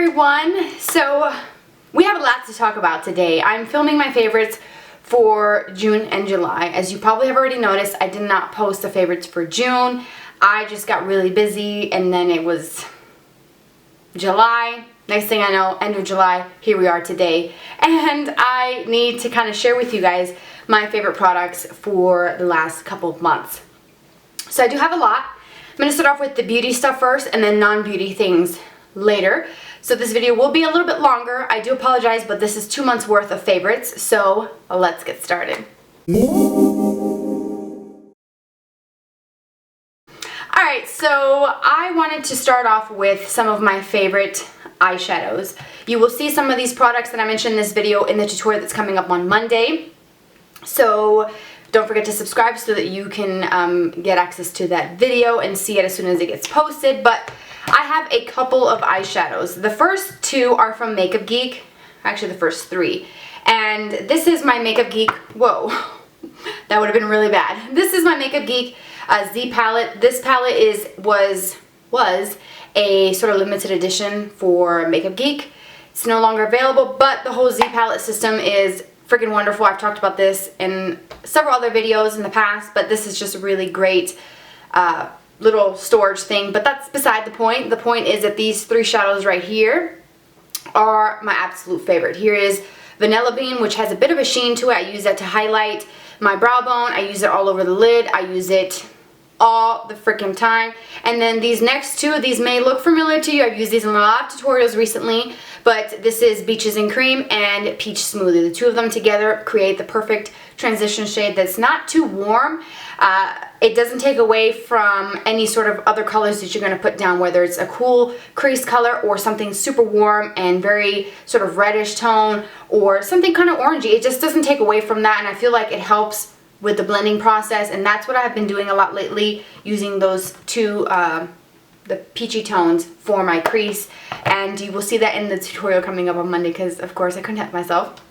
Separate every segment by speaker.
Speaker 1: everyone. So we have a lot to talk about today. I'm filming my favorites for June and July. As you probably have already noticed, I did not post the favorites for June. I just got really busy and then it was July. Next thing I know, end of July, here we are today. And I need to kind of share with you guys my favorite products for the last couple of months. So I do have a lot. I'm going to start off with the beauty stuff first and then non-beauty things later. So this video will be a little bit longer. I do apologize, but this is 2 months worth of favorites. So let's get started. Alright, so I wanted to start off with some of my favorite eyeshadows. You will see some of these products that I mentioned in this video in the tutorial that's coming up on Monday. So don't forget to subscribe so that you can get access to that video and see it as soon as it gets posted. But I have a couple of eyeshadows. The first two are from Makeup Geek. Actually, the first three. And this is my Makeup Geek. Whoa, that would have been really bad. This is my Makeup Geek Z palette. This palette was a sort of limited edition for Makeup Geek. It's no longer available, but the whole Z palette system is freaking wonderful. I've talked about this in several other videos in the past, but this is just a really great little storage thing, but that's beside the point. The point is that these three shadows right here are my absolute favorite. Here is Vanilla Bean, which has a bit of a sheen to it. I use that to highlight my brow bone. I use it all over the lid. I use it all the freaking time. And then these next two, these may look familiar to you. I've used these in a lot of tutorials recently, but this is Beaches and Cream and Peach Smoothie. The two of them together create the perfect transition shade that's not too warm. It doesn't take away from any sort of other colors that you're going to put down, whether it's a cool crease color or something super warm and very sort of reddish tone or something kind of orangey. It just doesn't take away from that, and I feel like it helps with the blending process, and that's what I've been doing a lot lately, using those two the peachy tones for my crease, and you will see that in the tutorial coming up on Monday because of course I couldn't help myself.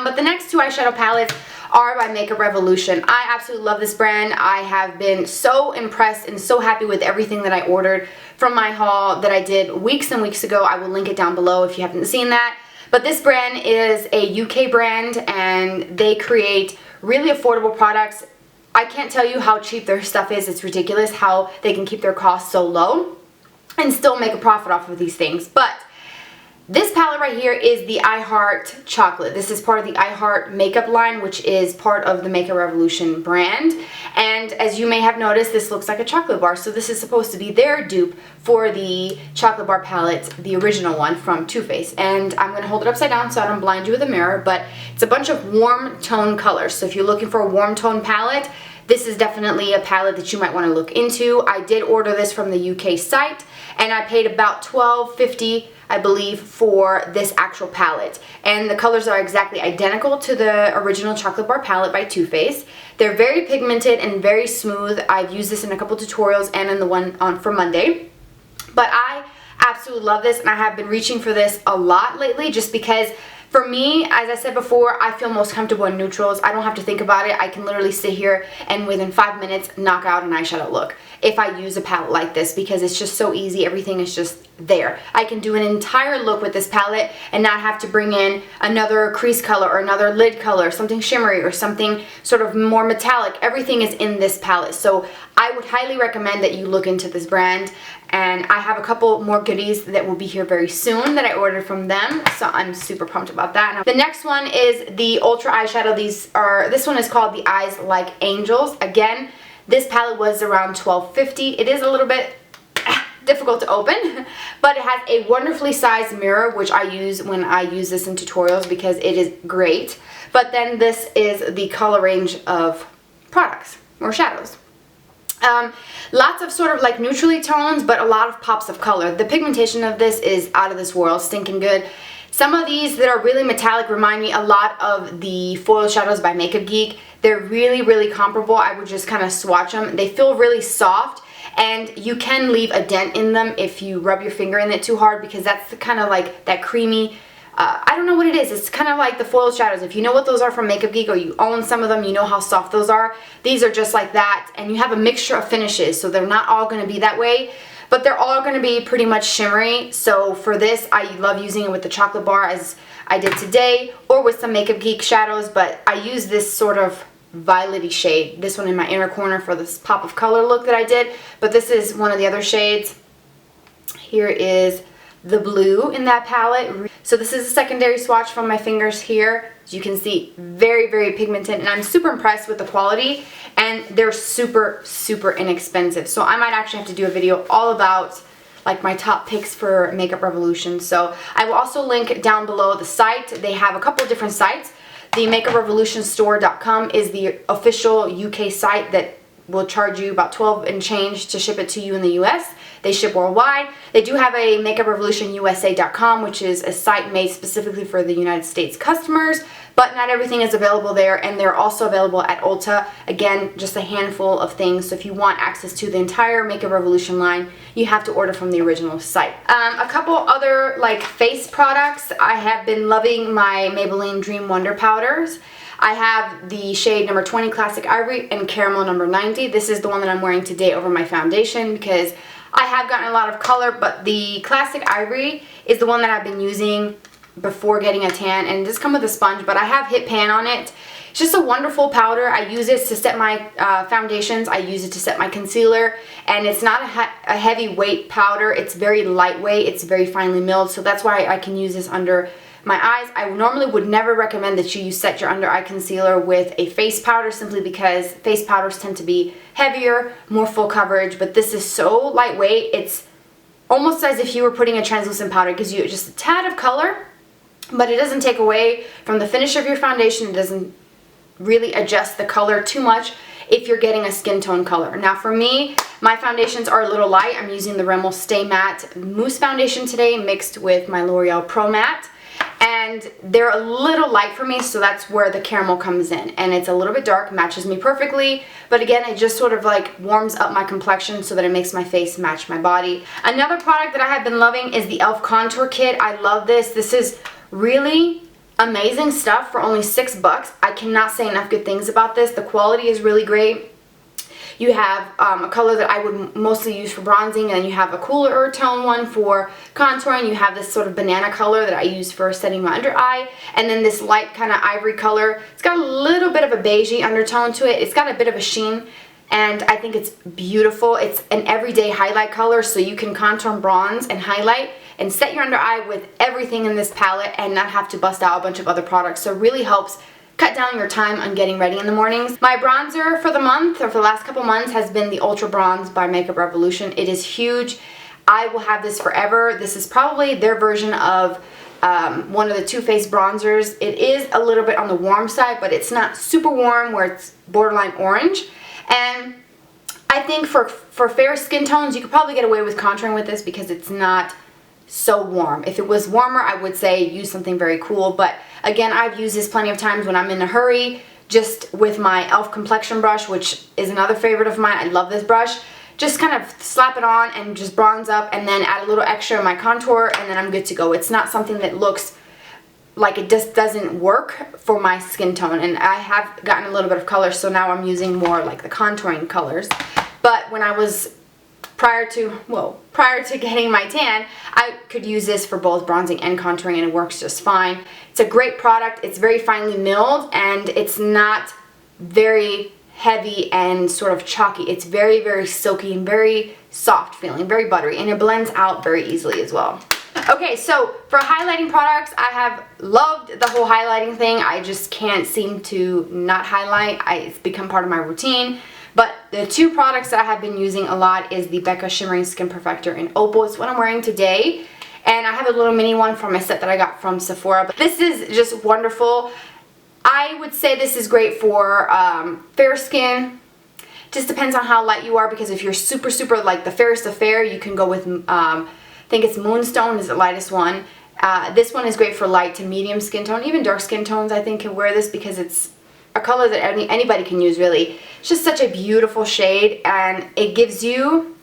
Speaker 1: But the next two eyeshadow palettes are by Makeup Revolution. I absolutely love this brand. I have been so impressed and so happy with everything that I ordered from my haul that I did weeks and weeks ago. I will link it down below if you haven't seen that. But this brand is a UK brand and they create really affordable products. I can't tell you how cheap their stuff is. It's ridiculous how they can keep their costs so low and still make a profit off of these things. But this palette right here is the I Heart Chocolate. This is part of the I Heart makeup line, which is part of the Makeup Revolution brand. And as you may have noticed, this looks like a chocolate bar. So this is supposed to be their dupe for the chocolate bar palette, the original one from Too Faced. And I'm going to hold it upside down so I don't blind you with a mirror, but it's a bunch of warm tone colors. So if you're looking for a warm tone palette, this is definitely a palette that you might want to look into. I did order this from the UK site and I paid about $12.50, I believe, for this actual palette. And the colors are exactly identical to the original chocolate bar palette by Too Faced. They're very pigmented and very smooth. I've used this in a couple tutorials and in the one on for Monday. But I absolutely love this and I have been reaching for this a lot lately just because for me, as I said before, I feel most comfortable in neutrals. I don't have to think about it. I can literally sit here and within 5 minutes knock out an eyeshadow look if I use a palette like this because it's just so easy. Everything is just there. I can do an entire look with this palette and not have to bring in another crease color or another lid color, something shimmery or something sort of more metallic. Everything is in this palette. So I would highly recommend that you look into this brand. And I have a couple more goodies that will be here very soon that I ordered from them. So I'm super pumped about that. The next one is the Ultra Eyeshadow. This one is called the Eyes Like Angels. Again, this palette was around $12.50. It is a little bit difficult to open, but it has a wonderfully sized mirror, which I use when I use this in tutorials because it is great. But then this is the color range of products or shadows. Lots of sort of like neutrally tones, but a lot of pops of color. The pigmentation of this is out of this world, stinking good. Some of these that are really metallic remind me a lot of the foil shadows by Makeup Geek. They're really, really comparable. I would just kind of swatch them. They feel really soft, and you can leave a dent in them if you rub your finger in it too hard because that's kind of like that creamy I don't know what it is. It's kind of like the foil shadows. If you know what those are from Makeup Geek or you own some of them, you know how soft those are. These are just like that, and you have a mixture of finishes, so they're not all going to be that way. but they're all going to be pretty much shimmery. So for this, I love using it with the chocolate bar as I did today, or with some Makeup Geek shadows, but I use this sort of violet-y shade, this one in my inner corner for this pop of color look that I did, but this is one of the other shades. Here is the blue in that palette. So this is a secondary swatch from my fingers here. As you can see, very, very pigmented, and I'm super impressed with the quality, and they're super, super inexpensive. So I might actually have to do a video all about like my top picks for Makeup Revolution. So I will also link down below the site. They have a couple of different sites. The MakeupRevolutionStore.com is the official UK site that will charge you about $12 and change to ship it to you in the US. They ship worldwide. They do have a MakeupRevolutionUSA.com, which is a site made specifically for the United States customers, but not everything is available there, and they're also available at Ulta. Again, just a handful of things. So if you want access to the entire Makeup Revolution line, you have to order from the original site. A couple other like face products. I have been loving my Maybelline Dream Wonder powders. I have the shade number 20 Classic Ivory and Caramel number 90. This is the one that I'm wearing today over my foundation because I have gotten a lot of color, but the Classic Ivory is the one that I've been using before getting a tan, and it does come with a sponge, but I have hit pan on it. It's just a wonderful powder. I use it to set my foundations. I use it to set my concealer, and it's not a heavy weight powder. It's very lightweight. It's very finely milled, so that's why I can use this under my eyes. I normally would never recommend that you set your under eye concealer with a face powder, simply because face powders tend to be heavier, more full coverage, but this is so lightweight. It's almost as if you were putting a translucent powder. It gives you just a tad of color, but it doesn't take away from the finish of your foundation. It doesn't really adjust the color too much if you're getting a skin tone color. Now for me, my foundations are a little light. I'm using the Rimmel Stay Matte Mousse Foundation today mixed with my L'Oreal Pro Matte. And they're a little light for me, so that's where the caramel comes in. And it's a little bit dark, matches me perfectly, but again, it just sort of like warms up my complexion so that it makes my face match my body. Another product that I have been loving is the e.l.f. Contour Kit. I love this. This is really amazing stuff for only $6. I cannot say enough good things about this. The quality is really great. You have a color that I would mostly use for bronzing, and then you have a cooler tone one for contouring. You have this sort of banana color that I use for setting my under eye, and then this light kind of ivory color. It's got a little bit of a beigey undertone to it. It's got a bit of a sheen, and I think it's beautiful. It's an everyday highlight color, so you can contour, bronze, and highlight and set your under eye with everything in this palette and not have to bust out a bunch of other products. So it really helps cut down your time on getting ready in the mornings. My bronzer for the month, or for the last couple months, has been the Ultra Bronze by Makeup Revolution. It is huge. I will have this forever. This is probably their version of one of the Too Faced bronzers. It is a little bit on the warm side, but it's not super warm where it's borderline orange. And I think for fair skin tones, you could probably get away with contouring with this because it's not so warm. If it was warmer, I would say use something very cool, but again, I've used this plenty of times when I'm in a hurry, just with my e.l.f. Complexion brush, which is another favorite of mine. I love this brush. Just kind of slap it on and just bronze up, and then add a little extra in my contour, and then I'm good to go. It's not something that looks like it just doesn't work for my skin tone, and I have gotten a little bit of color, so now I'm using more like the contouring colors. But when I was prior to getting my tan, I could use this for both bronzing and contouring, and it works just fine. It's a great product. It's very finely milled, and it's not very heavy and sort of chalky. It's very, very silky and very soft feeling, very buttery, and it blends out very easily as well. Okay, so for highlighting products, I have loved the whole highlighting thing. I just can't seem to not highlight. It's become part of my routine. But the two products that I have been using a lot is the Becca Shimmering Skin Perfector in Opal. It's what I'm wearing today. And I have a little mini one from my set that I got from Sephora. But this is just wonderful. I would say this is great for fair skin. Just depends on how light you are, because if you're super, super like the fairest of fair, you can go with, I think it's Moonstone is the lightest one. This one is great for light to medium skin tone. Even dark skin tones I think can wear this, because it's a color that anybody can use really. It's just such a beautiful shade, and it gives you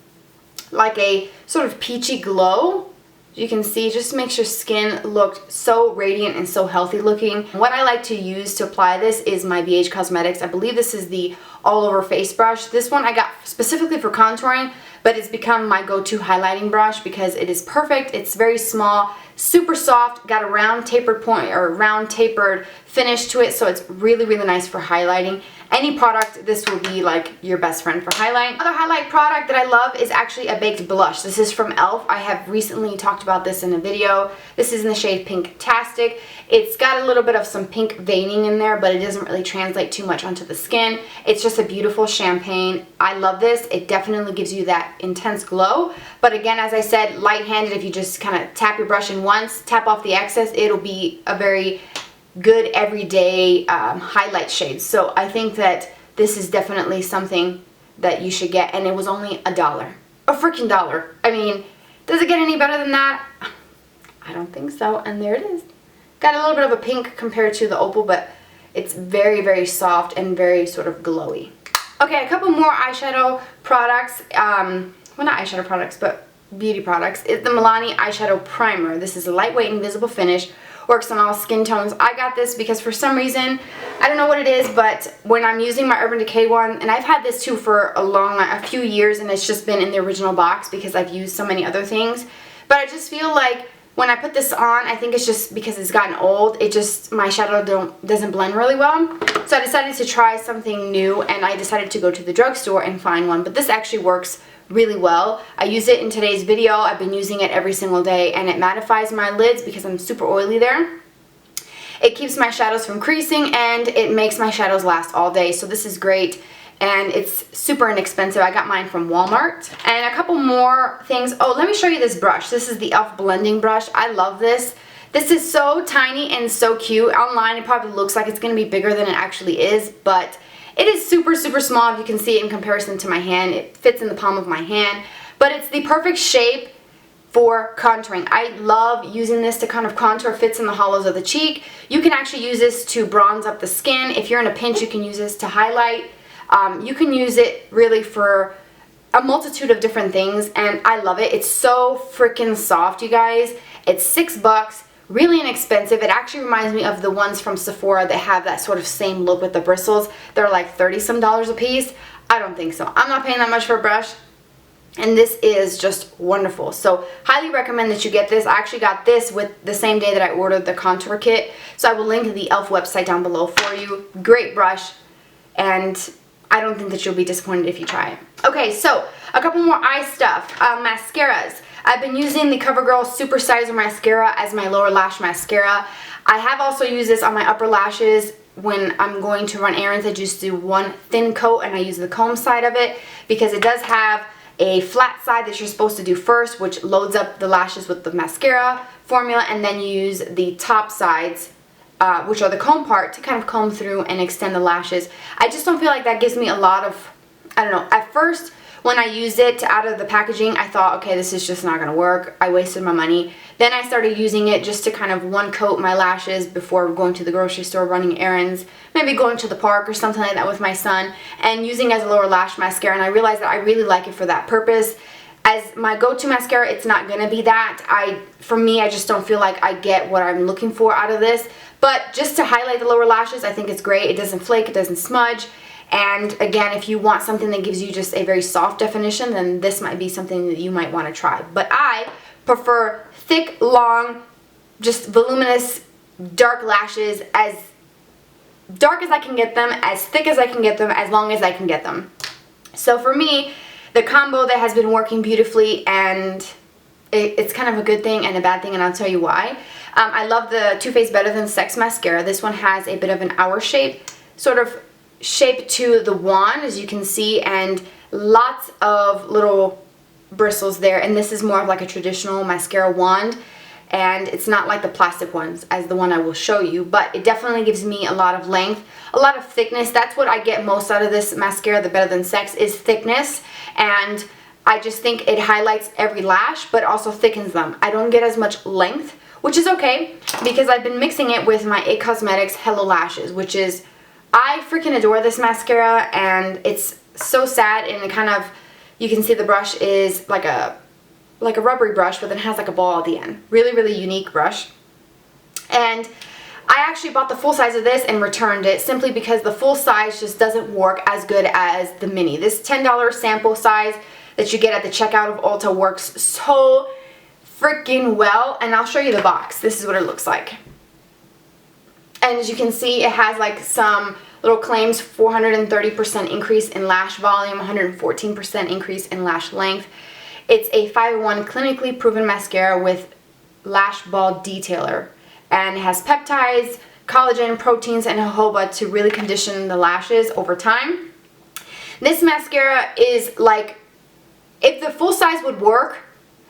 Speaker 1: like a sort of peachy glow You can see it just makes your skin look so radiant and so healthy looking. What I like to use to apply this is my BH Cosmetics. I believe this is the all over face brush. This one I got specifically for contouring, but it's become my go-to highlighting brush because it is perfect. It's very small, super soft, got a round tapered point or round tapered finish to it, so it's really, really nice for highlighting. Any product, this will be like your best friend for highlight. Another highlight product that I love is actually a baked blush. This is from e.l.f. I have recently talked about this in a video. This is in the shade Pink Tastic. It's got a little bit of some pink veining in there, but it doesn't really translate too much onto the skin. It's just a beautiful champagne. I love this. It definitely gives you that intense glow. But again, as I said, light-handed, if you just kind of tap your brush in once, tap off the excess, it'll be a very good everyday highlight shade. So I think that this is definitely something that you should get, and it was only $1. A freaking dollar. I mean, does it get any better than that? I don't think so. And there it is. Got a little bit of a pink compared to the Opal, but it's very, very soft and very sort of glowy. Okay, a couple more eyeshadow products. Well, not eyeshadow products, but beauty products. It's the Milani Eyeshadow Primer. This is a lightweight invisible finish. Works on all skin tones. I got this because for some reason, I don't know what it is, but when I'm using my Urban Decay one, and I've had this too for a few years, and it's just been in the original box because I've used so many other things. But I just feel like when I put this on, I think it's just because it's gotten old, my shadow doesn't blend really well. So I decided to try something new, and I decided to go to the drugstore and find one. But this actually works really well. I use it in today's video. I've been using it every single day, and it mattifies my lids because I'm super oily there. It keeps my shadows from creasing, and it makes my shadows last all day. So this is great, and it's super inexpensive. I got mine from Walmart. And a couple more things. Oh, let me show you this brush. This is the e.l.f. blending brush. I love this. This is so tiny and so cute. Online it probably looks like it's going to be bigger than it actually is, but it is super, super small. If you can see it in comparison to my hand, it fits in the palm of my hand, but it's the perfect shape for contouring. I love using this to kind of contour, fits in the hollows of the cheek. You can actually use this to bronze up the skin. If you're in a pinch, you can use this to highlight. You can use it really for a multitude of different things, and I love it. It's so freaking soft, you guys. It's $6. Really inexpensive. It actually reminds me of the ones from Sephora that have that sort of same look with the bristles. They're like $30-some a piece. I don't think so. I'm not paying that much for a brush. And this is just wonderful. So highly recommend that you get this. I actually got this with the same day that I ordered the contour kit. So I will link the e.l.f. website down below for you. Great brush. And I don't think that you'll be disappointed if you try it. Okay, so a couple more eye stuff. Mascaras. I've been using the CoverGirl Super Sizer Mascara as my lower lash mascara. I have also used this on my upper lashes when I'm going to run errands. I just do one thin coat and I use the comb side of it because it does have a flat side that you're supposed to do first, which loads up the lashes with the mascara formula, and then you use the top sides, which are the comb part, to kind of comb through and extend the lashes. I just don't feel like that gives me a lot of, I don't know, at first when I used it out of the packaging, I thought, okay, this is just not going to work. I wasted my money. Then I started using it just to kind of one coat my lashes before going to the grocery store, running errands, maybe going to the park or something like that with my son, and using it as a lower lash mascara, and I realized that I really like it for that purpose. As my go-to mascara, it's not going to be that. For me, I just don't feel like I get what I'm looking for out of this. But just to highlight the lower lashes, I think it's great. It doesn't flake, it doesn't smudge. And again, if you want something that gives you just a very soft definition, then this might be something that you might want to try. But I prefer thick, long, just voluminous, dark lashes, as dark as I can get them, as thick as I can get them, as long as I can get them. So for me, the combo that has been working beautifully, and it's kind of a good thing and a bad thing, and I'll tell you why. I love the Too Faced Better Than Sex mascara. This one has a bit of an hour shape, sort of shape to the wand, as you can see, and lots of little bristles there. And this is more of like a traditional mascara wand, and it's not like the plastic ones as the one I will show you, but it definitely gives me a lot of length, a lot of thickness. That's what I get most out of this mascara, the Better Than Sex, is thickness. And I just think it highlights every lash but also thickens them. I don't get as much length, which is okay because I've been mixing it with my IT Cosmetics Hello Lashes, which is, I freaking adore this mascara, and it's so sad, and it kind of, you can see the brush is like a like a rubbery brush, but then it has like a ball at the end. Really, really unique brush. And I actually bought the full size of this and returned it simply because the full size just doesn't work as good as the mini. This $10 sample size that you get at the checkout of Ulta works so freaking well, and I'll show you the box. This is what it looks like. And as you can see, it has like some little claims: 430% increase in lash volume, 114% increase in lash length. It's a 5-in-1 clinically proven mascara with lash ball detailer, and it has peptides, collagen, proteins, and jojoba to really condition the lashes over time. This mascara is like, if the full size would work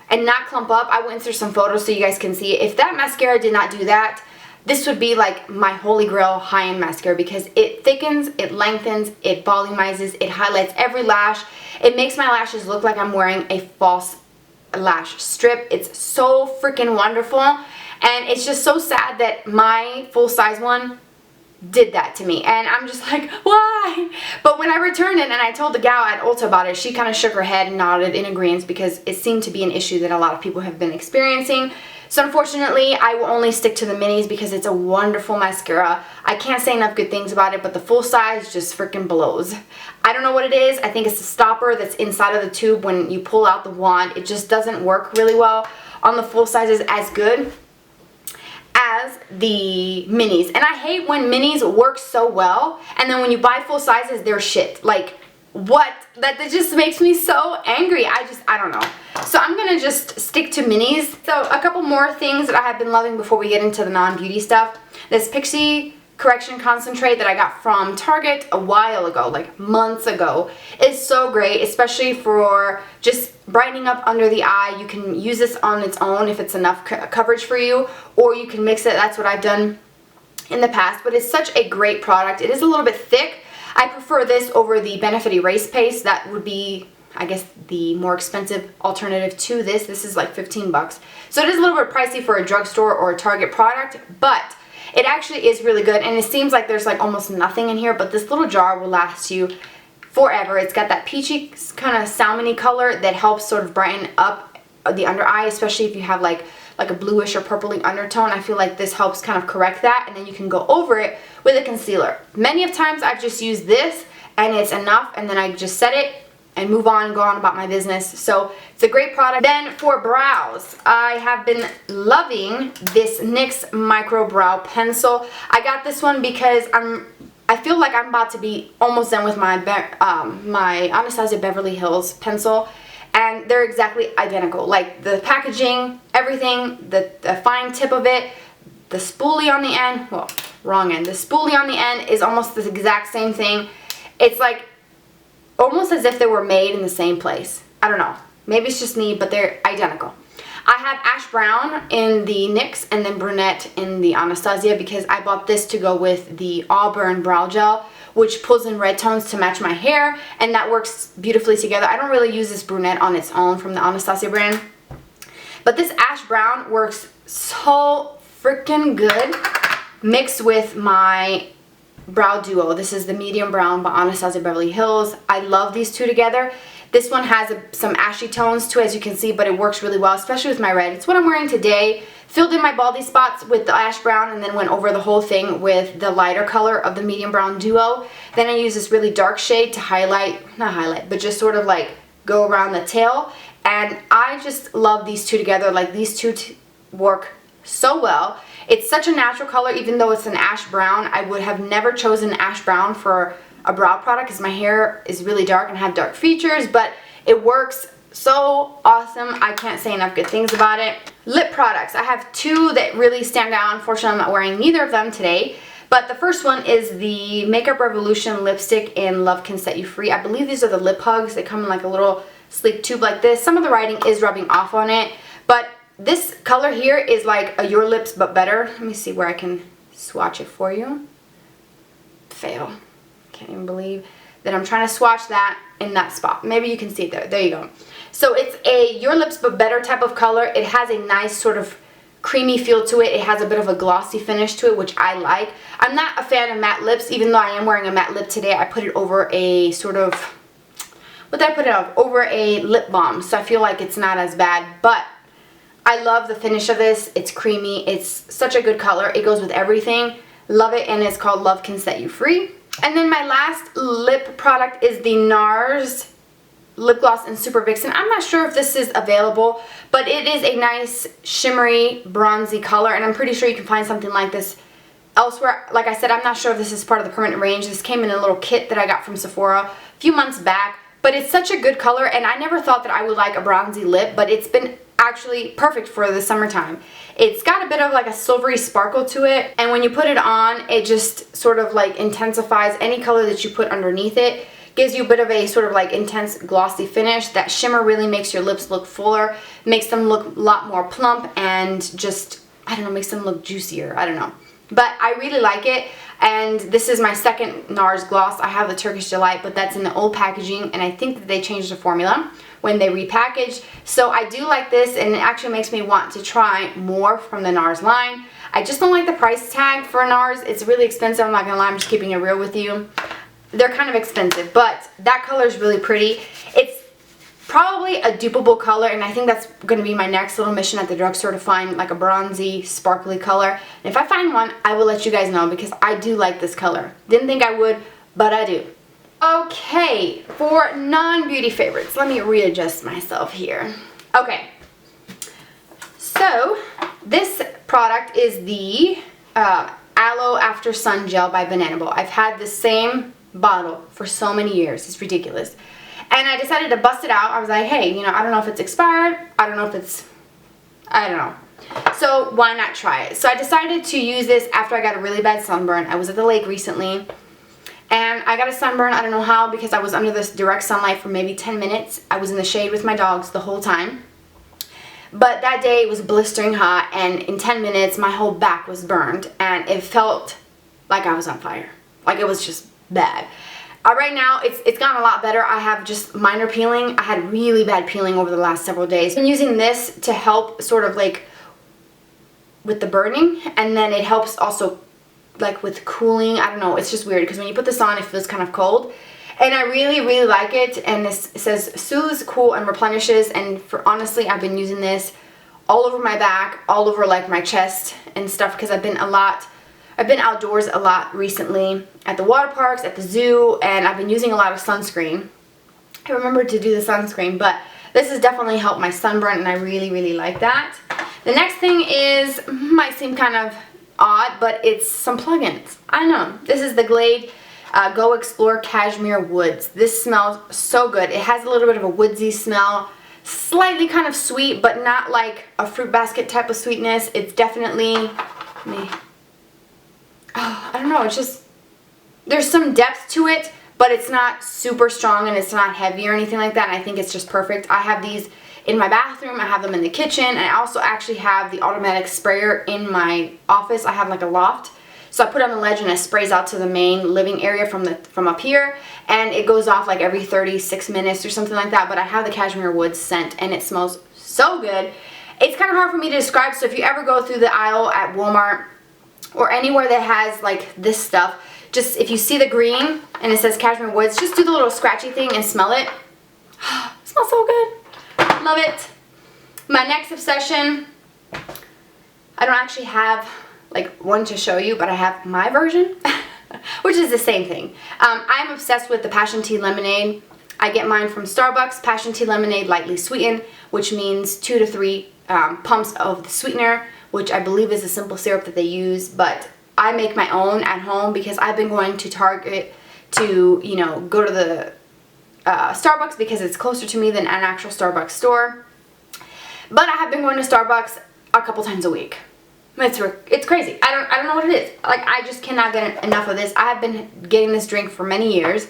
Speaker 1: and not clump up, I went through some photos so you guys can see. If that mascara did not do that, this would be like my holy grail high-end mascara, because it thickens, it lengthens, it volumizes, it highlights every lash. It makes my lashes look like I'm wearing a false lash strip. It's so freaking wonderful, and it's just so sad that my full-size one did that to me, and I'm just like, why? But when I returned it and I told the gal at Ulta about it, she kind of shook her head and nodded in agreement, because it seemed to be an issue that a lot of people have been experiencing. So unfortunately, I will only stick to the minis because it's a wonderful mascara. I can't say enough good things about it, but the full size just freaking blows. I don't know what it is. I think it's the stopper that's inside of the tube. When you pull out the wand, it just doesn't work really well on the full sizes as good as the minis. And I hate when minis work so well and then when you buy full sizes, they're shit. Like, what? That just makes me so angry. I don't know. So I'm gonna just stick to minis. So a couple more things that I have been loving before we get into the non-beauty stuff. This Pixi correction concentrate that I got from Target a while ago, like months ago, is so great, especially for just brightening up under the eye. You can use this on its own if it's enough coverage for you, or you can mix it. That's what I've done in the past, but it's such a great product. It is a little bit thick. I prefer this over the Benefit Erase Paste. That would be, I guess, the more expensive alternative to this. This is like 15 bucks. So it is a little bit pricey for a drugstore or a Target product, but it actually is really good, and it seems like there's like almost nothing in here, but this little jar will last you forever. It's got that peachy kind of salmon-y color that helps sort of brighten up the under eye, especially if you have like a bluish or purpley undertone. I feel like this helps kind of correct that, and then you can go over it with a concealer. Many of times I've just used this and it's enough, and then I just set it and move on and go on about my business. So it's a great product. Then for brows, I have been loving this NYX Micro Brow Pencil. I got this one because I feel like I'm about to be almost done with my my Anastasia Beverly Hills pencil, and they're exactly identical. Like the packaging, everything, the fine tip of it, the spoolie on the end, well, wrong end. The spoolie on the end is almost the exact same thing. It's like almost as if they were made in the same place. I don't know. Maybe it's just me, but they're identical. I have ash brown in the NYX and then brunette in the Anastasia, because I bought this to go with the Auburn Brow Gel, which pulls in red tones to match my hair, and that works beautifully together. I don't really use this brunette on its own from the Anastasia brand, but this ash brown works so freaking good mixed with my brow duo. This is the medium brown by Anastasia Beverly Hills. I love these two together. This one has some ashy tones too, as you can see, but it works really well, especially with my red. It's what I'm wearing today. Filled in my baldy spots with the ash brown and then went over the whole thing with the lighter color of the medium brown duo. Then I use this really dark shade to highlight, not highlight, but just sort of like go around the tail. And I just love these two together. Like, these two work so well. It's such a natural color, even though it's an ash brown. I would have never chosen ash brown for a brow product because my hair is really dark and have dark features, but it works so awesome. I can't say enough good things about it. Lip products. I have two that really stand out. Unfortunately, I'm not wearing neither of them today, but the first one is the Makeup Revolution lipstick in Love Can Set You Free. I believe these are the lip hugs. They come in like a little sleek tube like this. Some of the writing is rubbing off on it, but this color here is like a Your Lips But Better. Let me see where I can swatch it for you. Fail. Can't even believe that I'm trying to swatch that in that spot. Maybe you can see it there. There you go. So it's a Your Lips But Better type of color. It has a nice sort of creamy feel to it. It has a bit of a glossy finish to it, which I like. I'm not a fan of matte lips, even though I am wearing a matte lip today. I put it over a sort of, what I put it on? Over a lip balm. So I feel like it's not as bad, but I love the finish of this. It's creamy. It's such a good color. It goes with everything. Love it, and it's called Love Can Set You Free. And then my last lip product is the NARS Lip Gloss in Super Vixen. I'm not sure if this is available, but it is a nice shimmery bronzy color, and I'm pretty sure you can find something like this elsewhere. Like I said, I'm not sure if this is part of the permanent range. This came in a little kit that I got from Sephora a few months back, but it's such a good color, and I never thought that I would like a bronzy lip, but it's been actually perfect for the summertime. It's got a bit of like a silvery sparkle to it, and when you put it on, it just sort of like intensifies any color that you put underneath it. Gives you a bit of a sort of like intense glossy finish. That shimmer really makes your lips look fuller, makes them look a lot more plump, and just, I don't know, makes them look juicier. I don't know. But I really like it, and this is my second NARS gloss. I have the Turkish Delight, but that's in the old packaging, and I think that they changed the formula when they repackaged. So I do like this, and it actually makes me want to try more from the NARS line. I just don't like the price tag for NARS. It's really expensive, I'm not gonna lie, I'm just keeping it real with you. They're kind of expensive, but that color is really pretty. It's probably a dupeable color, and I think that's going to be my next little mission at the drugstore, to find like a bronzy, sparkly color. And if I find one, I will let you guys know, because I do like this color. Didn't think I would, but I do. Okay, for non-beauty favorites, let me readjust myself here. Okay, so this product is the Aloe After Sun Gel by Bananable. I've had the same bottle for so many years. It's ridiculous. And I decided to bust it out. I was like, hey, you know, I don't know if it's expired. I don't know if it's, I don't know. So why not try it? So I decided to use this after I got a really bad sunburn. I was at the lake recently, and I got a sunburn. I don't know how, because I was under this direct sunlight for maybe 10 minutes. I was in the shade with my dogs the whole time. But that day it was blistering hot, and in 10 minutes my whole back was burned, and it felt like I was on fire. Like it was just bad. Right now it's gotten a lot better. I have just minor peeling. I had really bad peeling over the last several days. I've been using this to help sort of like with the burning, and then it helps also like with cooling. I don't know, it's just weird because when you put this on it feels kind of cold. And I really like it, and this says soothes, cool, and replenishes, and for honestly I've been using this all over my back, all over like my chest and stuff, because I've been outdoors a lot recently, at the water parks, at the zoo, and I've been using a lot of sunscreen. I remembered to do the sunscreen, but this has definitely helped my sunburn, and I really like that. The next thing is, might seem kind of odd, but it's some plugins. I know. This is the Glade Go Explore Cashmere Woods. This smells so good. It has a little bit of a woodsy smell, slightly kind of sweet, but not like a fruit basket type of sweetness. It's definitely, I don't know, it's just, there's some depth to it, but it's not super strong, and it's not heavy or anything like that, and I think it's just perfect. I have these in my bathroom, I have them in the kitchen, and I also actually have the automatic sprayer in my office. I have like a loft. So I put it on the ledge, and it sprays out to the main living area from up here, and it goes off like every 36 minutes or something like that. But I have the Cashmere Woods scent, and it smells so good. It's kind of hard for me to describe, so if you ever go through the aisle at Walmart or anywhere that has like this stuff, just if you see the green and it says Cashmere Woods, just do the little scratchy thing and smell it. It smells so good. Love it. My next obsession, I don't actually have like one to show you, but I have my version, which is the same thing. I'm obsessed with the Passion Tea Lemonade. I get mine from Starbucks, Passion Tea Lemonade lightly sweetened, which means 2 to 3 pumps of the sweetener, which I believe is a simple syrup that they use, but I make my own at home because I've been going to Target to, you know, go to the Starbucks because it's closer to me than an actual Starbucks store. But I have been going to Starbucks a couple times a week. It's crazy. I don't know what it is. Like, I just cannot get enough of this. I have been getting this drink for many years,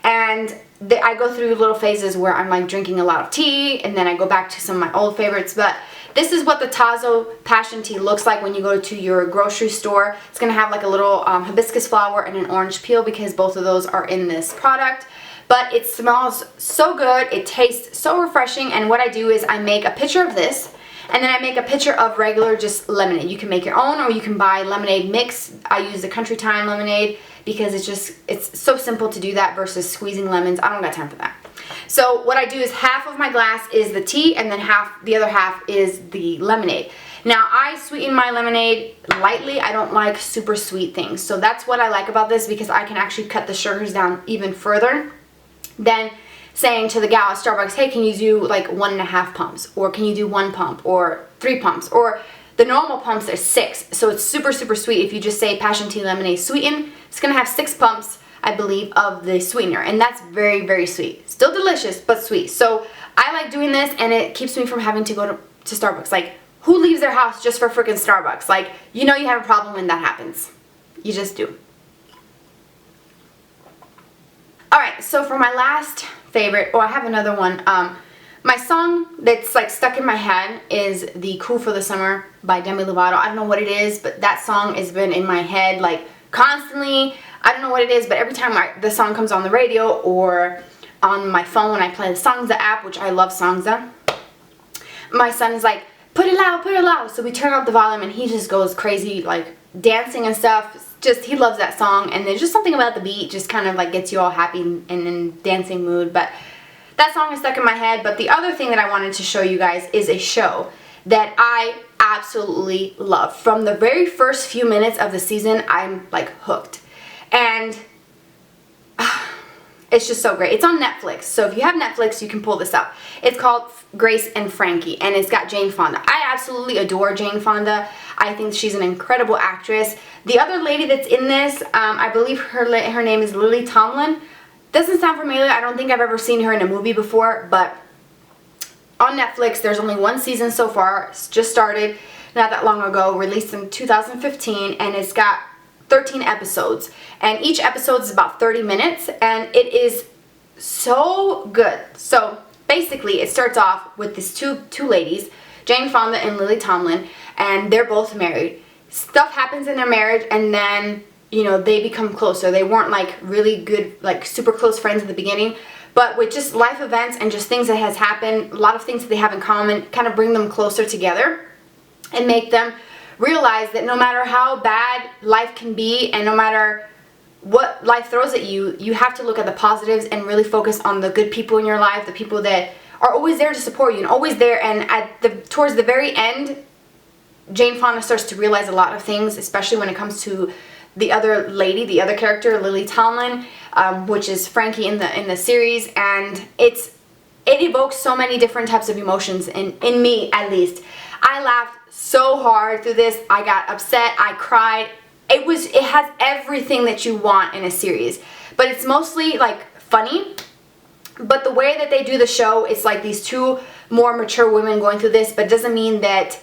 Speaker 1: and I go through little phases where I'm like drinking a lot of tea, and then I go back to some of my old favorites. But this is what the Tazo Passion Tea looks like when you go to your grocery store. It's going to have like a little hibiscus flower and an orange peel, because both of those are in this product. But it smells so good. It tastes so refreshing, and what I do is I make a pitcher of this, and then I make a pitcher of regular just lemonade. You can make your own, or you can buy lemonade mix. I use the Country Time lemonade because it's so simple to do that versus squeezing lemons. I don't got time for that. So what I do is half of my glass is the tea and then the other half is the lemonade. Now I sweeten my lemonade lightly. I don't like super sweet things. So that's what I like about this, because I can actually cut the sugars down even further than saying to the gal at Starbucks, hey, can you do like 1.5 pumps? Or can you do 1 pump? Or 3 pumps? Or the normal pumps are 6. So it's super, super sweet. If you just say passion tea lemonade sweetened, it's going to have 6 pumps, I believe, of the sweetener. And that's very, very sweet. Still delicious, but sweet. So I like doing this, and it keeps me from having to go to Starbucks. Like, who leaves their house just for freaking Starbucks? Like, you know you have a problem when that happens. You just do. Alright, so for my last favorite, I have another one. My song that's like stuck in my head is the Cool for the Summer by Demi Lovato. I don't know what it is, but that song has been in my head like constantly. I don't know what it is, but every time the song comes on the radio or on my phone when I play the Songza app, which I love Songza, my son is like, put it loud, put it loud. So we turn up the volume and he just goes crazy, like dancing and stuff. Just, he loves that song, and there's just something about the beat just kind of like gets you all happy and in dancing mood. But that song is stuck in my head. But the other thing that I wanted to show you guys is a show that I absolutely love. From the very first few minutes of the season, I'm like hooked. And it's just so great. It's on Netflix, so if you have Netflix, you can pull this up. It's called Grace and Frankie, and it's got Jane Fonda. I absolutely adore Jane Fonda. I think she's an incredible actress. The other lady that's in this, I believe her name is Lily Tomlin. Doesn't sound familiar. I don't think I've ever seen her in a movie before, but on Netflix, there's only 1 season so far. It's just started not that long ago, released in 2015, and it's got 13 episodes, and each episode is about 30 minutes, and it is so good. So basically it starts off with these two ladies, Jane Fonda and Lily Tomlin, and they're both married. Stuff happens in their marriage, and then, you know, they become closer. They weren't like really good, like super close friends at the beginning, but with just life events and just things that has happened, a lot of things that they have in common kind of bring them closer together and make them realize that no matter how bad life can be and no matter what life throws at you, you have to look at the positives and really focus on the good people in your life, the people that are always there to support you and always there. And towards the very end, Jane Fonda starts to realize a lot of things, especially when it comes to the other lady, the other character, Lily Tomlin, which is Frankie in the series, and it evokes so many different types of emotions in me, at least. I laughed so hard through this. I got upset. I cried. It has everything that you want in a series, but it's mostly like funny. But the way that they do the show, it's like these two more mature women going through this, but it doesn't mean that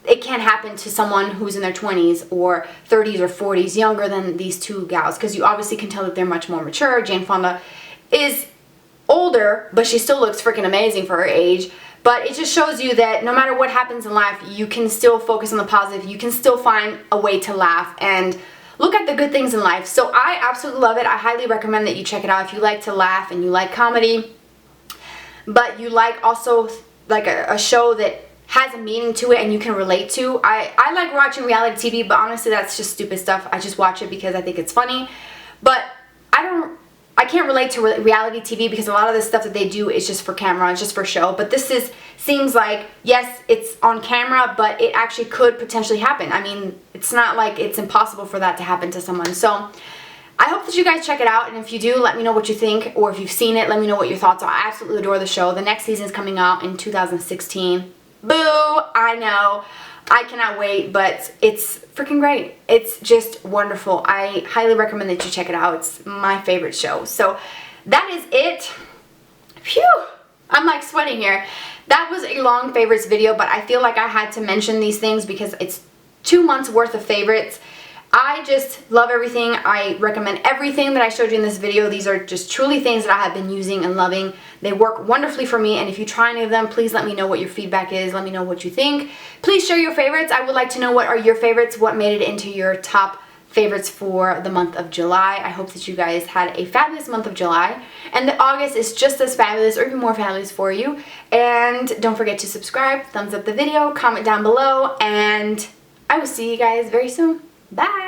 Speaker 1: it can't happen to someone who's in their 20s or 30s or 40s, younger than these two gals, because you obviously can tell that they're much more mature. Jane Fonda is older, but she still looks freaking amazing for her age. But it just shows you that no matter what happens in life, you can still focus on the positive. You can still find a way to laugh and look at the good things in life. So I absolutely love it. I highly recommend that you check it out if you like to laugh and you like comedy, but you like also like a show that has a meaning to it and you can relate to. I like watching reality TV, but honestly that's just stupid stuff. I just watch it because I think it's funny. But I can't relate to reality TV because a lot of the stuff that they do is just for camera, it's just for show. But this seems like, yes, it's on camera, but it actually could potentially happen. I mean, it's not like it's impossible for that to happen to someone. So I hope that you guys check it out, and if you do, let me know what you think, or if you've seen it, let me know what your thoughts are. I absolutely adore the show. The next season is coming out in 2016. Boo! I know. I cannot wait, but it's freaking great. It's just wonderful. I highly recommend that you check it out. It's my favorite show. So that is it. Phew! I'm like sweating here. That was a long favorites video, but I feel like I had to mention these things because it's 2 months worth of favorites. I just love everything. I recommend everything that I showed you in this video. These are just truly things that I have been using and loving. They work wonderfully for me, and if you try any of them, please let me know what your feedback is. Let me know what you think. Please share your favorites. I would like to know what are your favorites, what made it into your top favorites for the month of July. I hope that you guys had a fabulous month of July, and that August is just as fabulous or even more fabulous for you. And don't forget to subscribe, thumbs up the video, comment down below, and I will see you guys very soon. Bye!